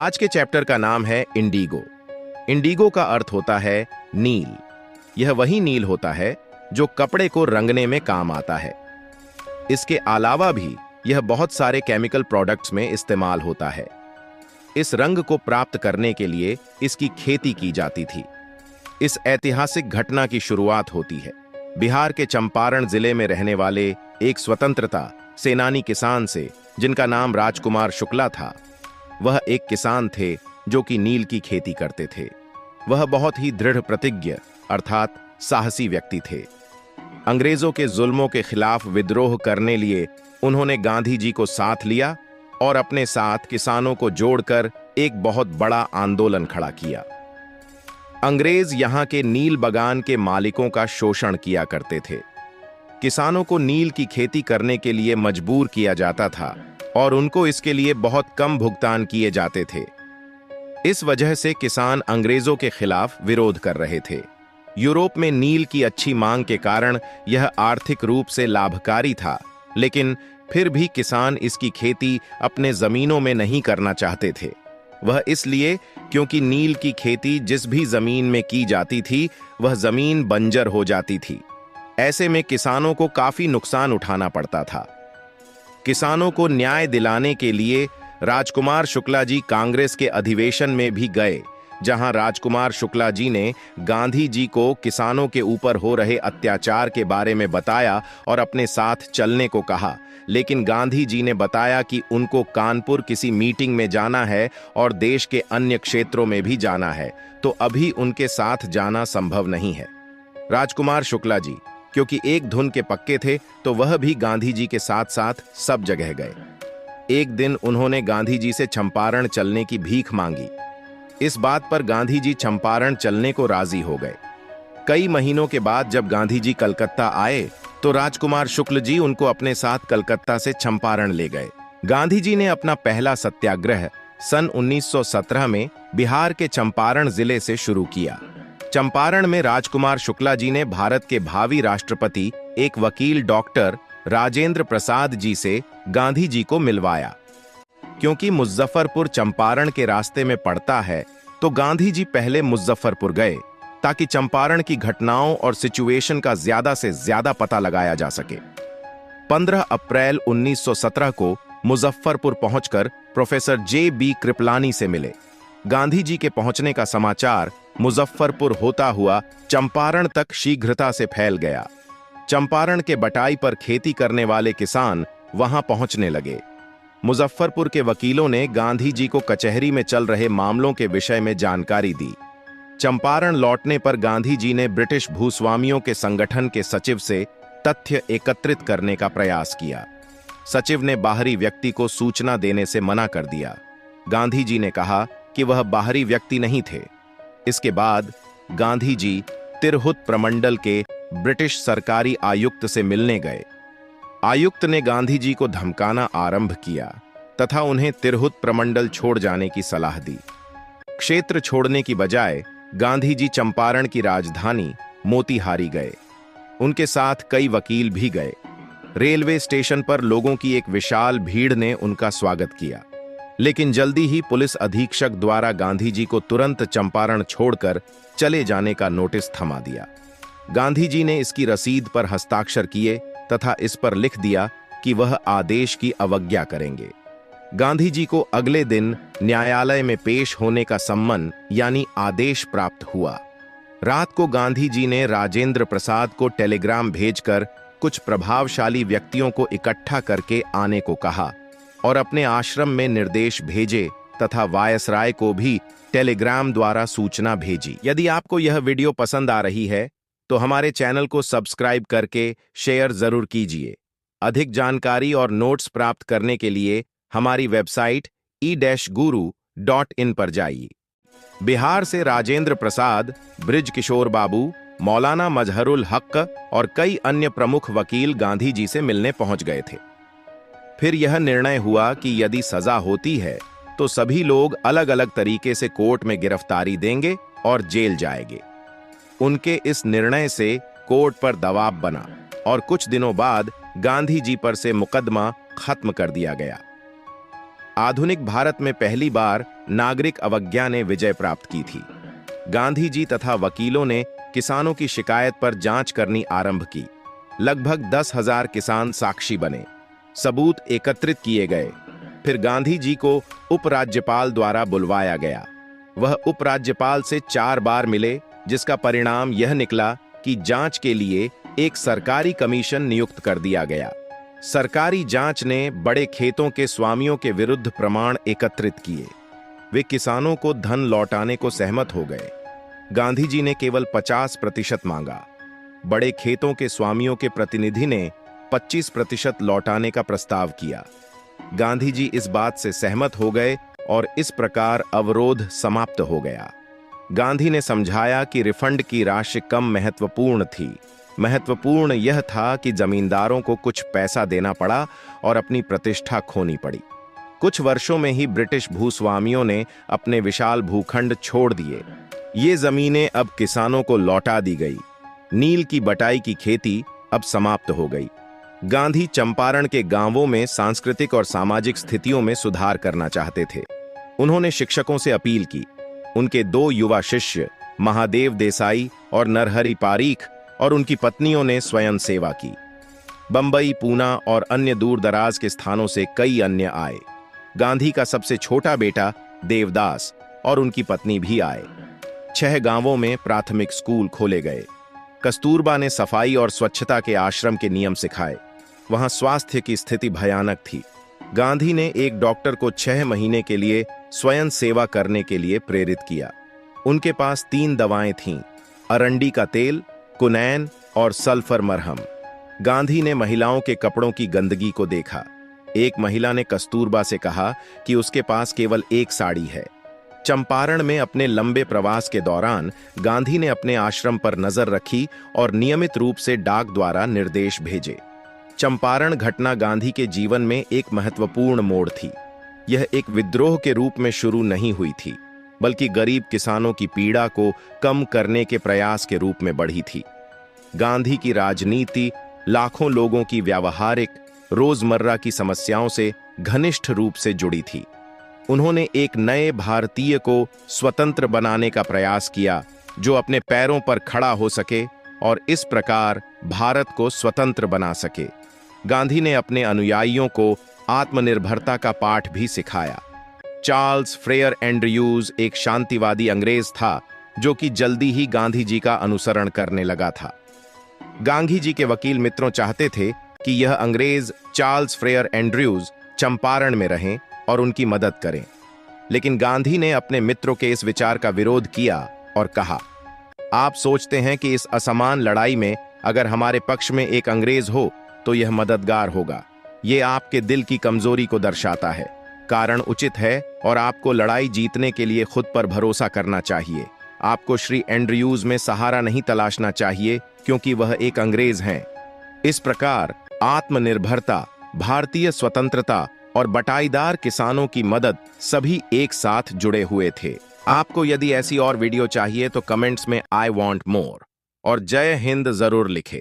आज के चैप्टर का नाम है इंडिगो। इंडिगो का अर्थ होता है नील। यह वही नील होता है जो कपड़े को रंगने में काम आता है। इसके अलावा भी यह बहुत सारे केमिकल प्रोडक्ट्स में इस्तेमाल होता है। इस रंग को प्राप्त करने के लिए इसकी खेती की जाती थी। इस ऐतिहासिक घटना की शुरुआत होती है बिहार के चंपारण जिले में रहने वाले एक स्वतंत्रता सेनानी किसान से, जिनका नाम राजकुमार शुक्ला था। वह एक किसान थे जो कि नील की खेती करते थे। वह बहुत ही दृढ़ प्रतिज्ञ अर्थात साहसी व्यक्ति थे। अंग्रेजों के जुल्मों के खिलाफ विद्रोह करने लिए उन्होंने गांधी जी को साथ लिया और अपने साथ किसानों को जोड़कर एक बहुत बड़ा आंदोलन खड़ा किया। अंग्रेज यहां के नील बागान के मालिकों का शोषण किया करते थे। किसानों को नील की खेती करने के लिए मजबूर किया जाता था और उनको इसके लिए बहुत कम भुगतान किए जाते थे। इस वजह से किसान अंग्रेजों के खिलाफ विरोध कर रहे थे। यूरोप में नील की अच्छी मांग के कारण यह आर्थिक रूप से लाभकारी था, लेकिन फिर भी किसान इसकी खेती अपने जमीनों में नहीं करना चाहते थे। वह इसलिए क्योंकि नील की खेती जिस भी जमीन में की जाती थी वह जमीन बंजर हो जाती थी। ऐसे में किसानों को काफी नुकसान उठाना पड़ता था। किसानों को न्याय दिलाने के लिए राजकुमार शुक्ला जी कांग्रेस के अधिवेशन में भी गए, जहां राजकुमार शुक्ला जी ने गांधी जी को किसानों के ऊपर हो रहे अत्याचार के बारे में बताया और अपने साथ चलने को कहा। लेकिन गांधी जी ने बताया कि उनको कानपुर किसी मीटिंग में जाना है और देश के अन्य क्षेत्रों में भी जाना है, तो अभी उनके साथ जाना संभव नहीं है। राजकुमार शुक्ला जी क्योंकि एक धुन के पक्के थे, तो वह भी गांधी जी के साथ साथ सब जगह गए। एक दिन उन्होंने गांधी जी से चंपारण चलने की भीख मांगी। इस बात पर गांधी जी चंपारण चलने को राजी हो गए। कई महीनों के बाद जब गांधी जी कलकत्ता आए तो राजकुमार शुक्ल जी उनको अपने साथ कलकत्ता से चंपारण ले गए। गांधी जी ने अपना पहला सत्याग्रह सन 1917 में बिहार के चंपारण जिले से शुरू किया। चंपारण में राजकुमार शुक्ला जी ने भारत के भावी राष्ट्रपति एक वकील डॉक्टर राजेंद्र प्रसाद जी से गांधी जी को मिलवाया। क्योंकि मुजफ्फरपुर चंपारण के रास्ते में पड़ता है, तो गांधी जी पहले मुजफ्फरपुर गए ताकि चंपारण की घटनाओं और सिचुएशन का ज्यादा से ज्यादा पता लगाया जा सके। 15 अप्रैल 1917 को मुजफ्फरपुर पहुंचकर प्रोफेसर जे.बी. कृपलानी से मिले। गांधी जी के पहुंचने का समाचार मुजफ्फरपुर होता हुआ चंपारण तक शीघ्रता से फैल गया। चंपारण के बटाई पर खेती करने वाले किसान वहां पहुंचने लगे। मुजफ्फरपुर के वकीलों ने गांधी जी को कचहरी में चल रहे मामलों के विषय में जानकारी दी। चंपारण लौटने पर गांधी जी ने ब्रिटिश भूस्वामियों के संगठन के सचिव से तथ्य एकत्रित करने का प्रयास किया। सचिव ने बाहरी व्यक्ति को सूचना देने से मना कर दिया। गांधी जी ने कहा कि वह बाहरी व्यक्ति नहीं थे। इसके बाद गांधी जी तिरहुत प्रमंडल के ब्रिटिश सरकारी आयुक्त से मिलने गए। आयुक्त ने गांधी जी को धमकाना आरंभ किया तथा उन्हें तिरहुत प्रमंडल छोड़ जाने की सलाह दी। क्षेत्र छोड़ने की बजाय गांधी जी चंपारण की राजधानी मोतीहारी गए। उनके साथ कई वकील भी गए। रेलवे स्टेशन पर लोगों की एक विशाल भीड़ ने उनका स्वागत किया, लेकिन जल्दी ही पुलिस अधीक्षक द्वारा गांधी जी को तुरंत चंपारण छोड़कर चले जाने का नोटिस थमा दिया। गांधी जी ने इसकी रसीद पर हस्ताक्षर किए तथा इस पर लिख दिया कि वह आदेश की अवज्ञा करेंगे। गांधी जी को अगले दिन न्यायालय में पेश होने का सम्मन यानी आदेश प्राप्त हुआ। रात को गांधी जी ने राजेंद्र प्रसाद को टेलीग्राम भेजकर कुछ प्रभावशाली व्यक्तियों को इकट्ठा करके आने को कहा और अपने आश्रम में निर्देश भेजे तथा वायसराय को भी टेलीग्राम द्वारा सूचना भेजी। यदि आपको यह वीडियो पसंद आ रही है तो हमारे चैनल को सब्सक्राइब करके शेयर जरूर कीजिए। अधिक जानकारी और नोट्स प्राप्त करने के लिए हमारी वेबसाइट e-guru.in पर जाइए। बिहार से राजेंद्र प्रसाद, बृज किशोर बाबू, मौलाना मजहरुल हक और कई अन्य प्रमुख वकील गांधी जी से मिलने पहुंच गए थे। फिर यह निर्णय हुआ कि यदि सजा होती है तो सभी लोग अलग अलग तरीके से कोर्ट में गिरफ्तारी देंगे और जेल जाएंगे। उनके इस निर्णय से कोर्ट पर दबाव बना और कुछ दिनों बाद गांधी जी पर से मुकदमा खत्म कर दिया गया। आधुनिक भारत में पहली बार नागरिक अवज्ञा ने विजय प्राप्त की थी। गांधी जी तथा वकीलों ने किसानों की शिकायत पर जांच करनी आरंभ की। लगभग 10,000 किसान साक्षी बने, सबूत एकत्रित किए गए। फिर गांधी जी को उपराज्यपाल द्वारा बुलवाया गया। वह उपराज्यपाल से 4 बार मिले, जिसका परिणाम यह निकला कि जांच के लिए एक सरकारी कमीशन नियुक्त कर दिया गया। सरकारी जांच ने बड़े खेतों के स्वामियों के विरुद्ध प्रमाण एकत्रित किए। वे किसानों को धन लौटाने को सहमत हो गए। गांधी जी ने केवल 50% मांगा। बड़े खेतों के स्वामियों के प्रतिनिधि ने 25% लौटाने का प्रस्ताव किया। गांधी जी इस बात से सहमत हो गए और इस प्रकार अवरोध समाप्त हो गया। गांधी ने समझाया कि रिफंड की राशि कम महत्वपूर्ण थी। महत्वपूर्ण यह था कि जमींदारों को कुछ पैसा देना पड़ा और अपनी प्रतिष्ठा खोनी पड़ी। कुछ वर्षों में ही ब्रिटिश भूस्वामियों ने अपने विशाल भूखंड छोड़ दिए। ये जमीनें अब किसानों को लौटा दी गई। नील की बटाई की खेती अब समाप्त हो गई। गांधी चंपारण के गांवों में सांस्कृतिक और सामाजिक स्थितियों में सुधार करना चाहते थे। उन्होंने शिक्षकों से अपील की। उनके 2 युवा शिष्य महादेव देसाई और नरहरि पारीख और उनकी पत्नियों ने स्वयं सेवा की। बंबई, पूना और अन्य दूर दराज के स्थानों से कई अन्य आए। गांधी का सबसे छोटा बेटा देवदास और उनकी पत्नी भी आए। 6 गांवों में प्राथमिक स्कूल खोले गए। कस्तूरबा ने सफाई और स्वच्छता के आश्रम के नियम सिखाए। वहां स्वास्थ्य की स्थिति भयानक थी। गांधी ने एक डॉक्टर को 6 महीने के लिए स्वयं सेवा करने के लिए प्रेरित किया। उनके पास 3 दवाएं थीं, अरंडी का तेल, कुनैन और सल्फर मरहम। गांधी ने महिलाओं के कपड़ों की गंदगी को देखा। एक महिला ने कस्तूरबा से कहा कि उसके पास केवल एक साड़ी है। चंपारण में अपने लंबे प्रवास के दौरान गांधी ने अपने आश्रम पर नजर रखी और नियमित रूप से डाक द्वारा निर्देश भेजे। चंपारण घटना गांधी के जीवन में एक महत्वपूर्ण मोड़ थी। यह एक विद्रोह के रूप में शुरू नहीं हुई थी, बल्कि गरीब किसानों की पीड़ा को कम करने के प्रयास के रूप में बढ़ी थी। गांधी की राजनीति लाखों लोगों की व्यावहारिक, रोजमर्रा की समस्याओं से घनिष्ठ रूप से जुड़ी थी। उन्होंने एक नए भारतीय को स्वतंत्र बनाने का प्रयास किया, जो अपने पैरों पर खड़ा हो सके और इस प्रकार भारत को स्वतंत्र बना सके। गांधी ने अपने अनुयायियों को आत्मनिर्भरता का पाठ भी सिखाया। चार्ल्स फ्रेयर एंड्रयूज एक शांतिवादी अंग्रेज था, जो कि जल्दी ही गांधी जी का अनुसरण करने लगा था। गांधी जी के वकील मित्रों चाहते थे कि यह अंग्रेज चार्ल्स फ्रेयर एंड्रयूज चंपारण में रहें और उनकी मदद करें। लेकिन गांधी ने अपने मित्रों के इस विचार का विरोध किया और कहा, आप सोचते हैं कि इस असमान लड़ाई में अगर हमारे पक्ष में एक अंग्रेज हो तो यह मददगार होगा। ये आपके दिल की कमजोरी को दर्शाता है। कारण उचित है और आपको लड़ाई जीतने के लिए खुद पर भरोसा करना चाहिए। आपको श्री एंड्रयूज में सहारा नहीं तलाशना चाहिए, क्योंकि वह एक अंग्रेज हैं। इस प्रकार आत्मनिर्भरता, भारतीय स्वतंत्रता और बटाईदार किसानों की मदद सभी एक साथ जुड़े हुए थे। आपको यदि ऐसी और वीडियो चाहिए तो कमेंट्स में आई वांट मोर और जय हिंद जरूर लिखें।